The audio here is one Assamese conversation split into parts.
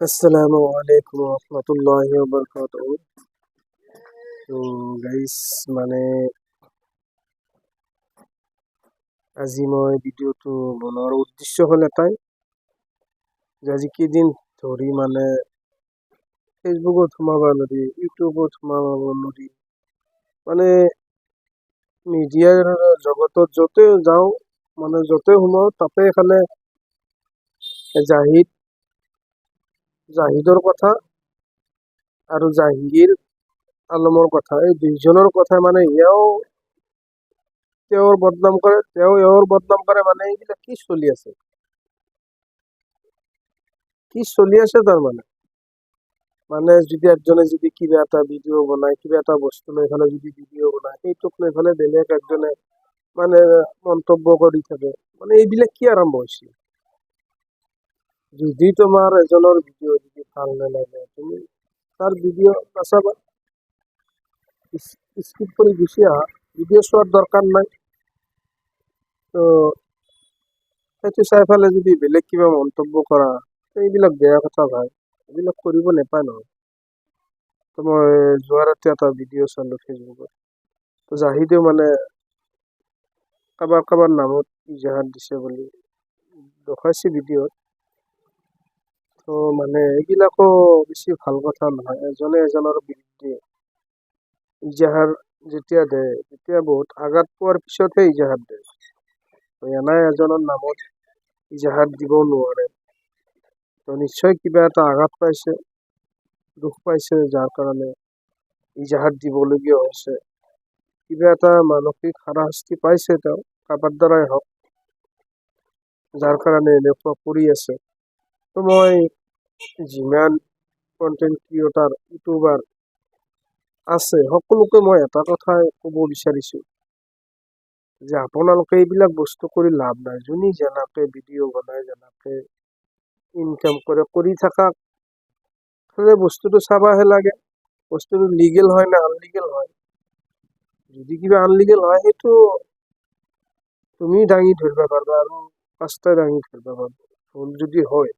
আসসালামু আলাইকুম ৰহমতুল্লাহি ওয়াবাৰাকাতুহু। তো গাইস, মানে আজি মই ভিডিঅ'টো বনোৱাৰ উদ্দেশ্য হ'ল এটাই যে আজি কেইদিন ধৰি মানে ফেচবুকত সোমাব নোৱাৰি, ইউটিউবত সোমাব নোৱাৰি, মানে মিডিয়াৰ জগতত য'তে যাওঁ, মানে য'তে সোমাওঁ তাতে এফালে জাহিদৰ কথা আৰু জাহিংগীৰ আলমৰ কথা, এই দুইজনৰ কথা মানে তেওঁৰ বদনাম কৰে, তেওঁ এওঁৰ বদনাম কৰে। মানে এইবিলাক কি চলি আছে তাৰমানে মানে যদি একজনে যদি কিবা এটা ভিডিঅ' বনায়, কিবা এটা বস্তু লৈ পেলাই যদি ভিডিঅ' বনায়, সেইটোক লৈ পেলাই বেলেগ একজনে মানে মন্তব্য কৰি থাকে। মানে এইবিলাক কি আৰম্ভ হৈছে? যদি তোমাৰ এজনৰ ভিডিঅ' যদি ভাল নালাগে, তুমি তাৰ ভিডিঅ' নাচাবা, স্কিপ কৰি গুচি আহা, ভিডিঅ' চোৱাৰ দৰকাৰ নাই। তো সেইটো চাই পেলাই যদি বেলেগ কিবা মন্তব্য কৰা, এইবিলাক বেয়া কথা ভাই, এইবিলাক কৰিব নাপায় নহয়। তো মই যোৱা ৰাতি এটা ভিডিঅ' চালো ফেচবুকত। তো জাহিদেও মানে কাৰোবাৰ নামত ইজাহাত দিছে বুলি দেখাইছে ভিডিঅ'ত। তো মানে এইবিলাকো বেছি ভাল কথা নহয়। এজনে এজনৰ বিৰুদ্ধে ইজাহাৰ যেতিয়া দে, তেতিয়া বহুত আঘাত পোৱাৰ পিছতহে ইজাহাত দে। তো এনাই এজনৰ নামত ইজাহাত দিব নোৱাৰে। তো নিশ্চয় কিবা এটা আঘাত পাইছে, দুখ পাইছে, যাৰ কাৰণে ইজাহাত দিবলগীয়া হৈছে। কিবা এটা মানসিক হাৰাশাস্তি পাইছে তেওঁ, কাৰোবাৰ দ্বাৰাই হওক, যাৰ কাৰণে এনেকুৱা কৰি আছে। তো মই যিমান কণ্টেণ্ট ক্ৰিয়েটাৰ, ইউটিউবাৰ আছে, সকলোকে মই এটা কথাই ক'ব বিচাৰিছো যে আপোনালোকে এইবিলাক বস্তু কৰি লাভ নাই। যোনে যেনেকে ভিডিঅ' বনায়, যেনেকে ইনকাম কৰি থাকক, খালি বস্তুটো চাবাহে লাগে। বস্তুটো লিগেল হয় না আনলিগেল হয়। যদি কিবা আনলিগেল হয়, সেইটো তুমি দাঙি ধৰিব পাৰবা আৰু পাঁচটাই দাঙি ধৰিব পাৰবা। ভুল যদি হয়,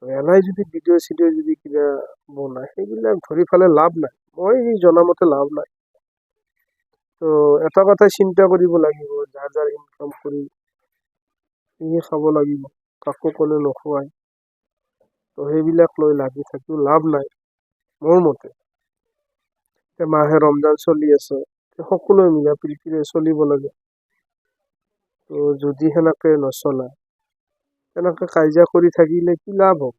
এনাই যদি ভিডিঅ' চিডিঅ' যদি কিবা বনায়, সেইবিলাক ধৰি পেলাই লাভ নাই। মই জনামতে লাভ নাই। তো এটা কথাই চিন্তা কৰিব লাগিব, যাৰ ইনকাম কৰি সিয়ে খাব লাগিব, কাকো ক'লে নোখোৱাই। তো সেইবিলাক লৈ লাগি থাকিও লাভ নাই মোৰ মতে। মাহে ৰমজান চলি আছে, সকলোৱে মিলা প্ৰীতিৰে চলিব লাগে। তো যদি সেনেকে নচলা, তেনেকে কাজিয়া কৰি থাকিলে কি লাভ হ'ব?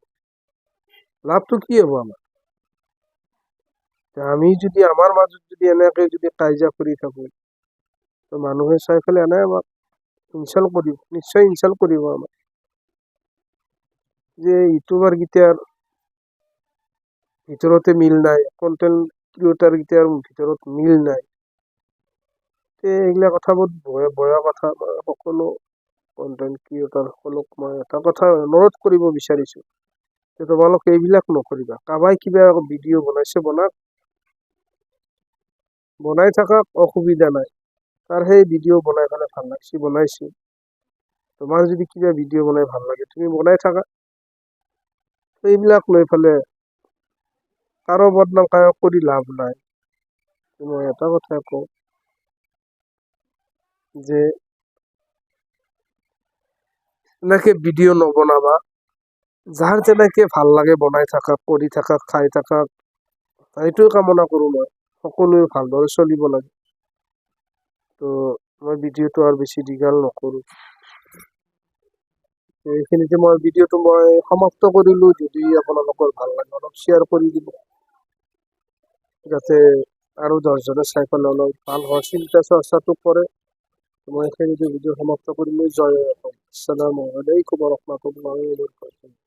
লাভটো কি হ'ব আমাৰ? আমি যদি আমাৰ মাজত যদি এনেকে যদি কাজিয়া কৰি থাকো, তো মানুহে চাই পেলাই এনে আমাক ইনচাল্ট কৰিব, নিশ্চয় ইনচাল্ট কৰিব আমাক, যে ইউটিউবাৰ কেইটাৰ ভিতৰতে মিল নাই, কণ্টেণ্ট ক্ৰিয়েটাৰ কেইটাৰ ভিতৰত মিল নাই। এইবিলাক কথাবোৰ বয়া কথা। মই সকলো কণ্টেণ্ট ক্ৰিয়েটাৰ সকলক মই এটা কথা অনুৰোধ কৰিব বিচাৰিছো যে তোমালোকে এইবিলাক নকৰিবা। কাবাই কিবা ভিডিঅ' বনাইছে, বনাই থাকক, অসুবিধা নাই। তাৰ সেই ভিডিঅ' বনাই পেলাই ভাল লাগছে, বনাইছে। তোমাৰ যদি কিবা ভিডিঅ' বনাই ভাল লাগে, তুমি বনাই থাকা। এইবিলাক লৈ পেলাই কাৰো বদনাম কৰি লাভ নাই। মই এটা কথা কওঁ যে এনেকে ভিডিঅ' নবনাবা। যাৰ যেনেকে ভাল লাগে বনাই থাকক, কৰি থাকক, খাই থাকক, সেইটোৱে কামনা কৰোঁ মই। সকলোৱে ভালদৰে চলিব লাগে। তো মই ভিডিঅ'টো আৰু বেছি দীঘল নকৰোঁ। এইখিনিতে মই ভিডিঅ'টো সমাপ্ত কৰিলোঁ। যদি আপোনালোকৰ ভাল লাগে, অলপ শ্বেয়াৰ কৰি দিব, যাতে আৰু 10জনে চাই পেলাই অলপ ভাল হোৱাৰ চিন্তা চৰ্চাটো কৰে। মই এইখিনিতে ভিডিঅ' সমাপ্ত কৰিলোঁ। জয় অসম। আসসালামু আলাইকুম ওয়া ৰাহমাতুল্লাহি ওয়া বাৰাকাতুহু।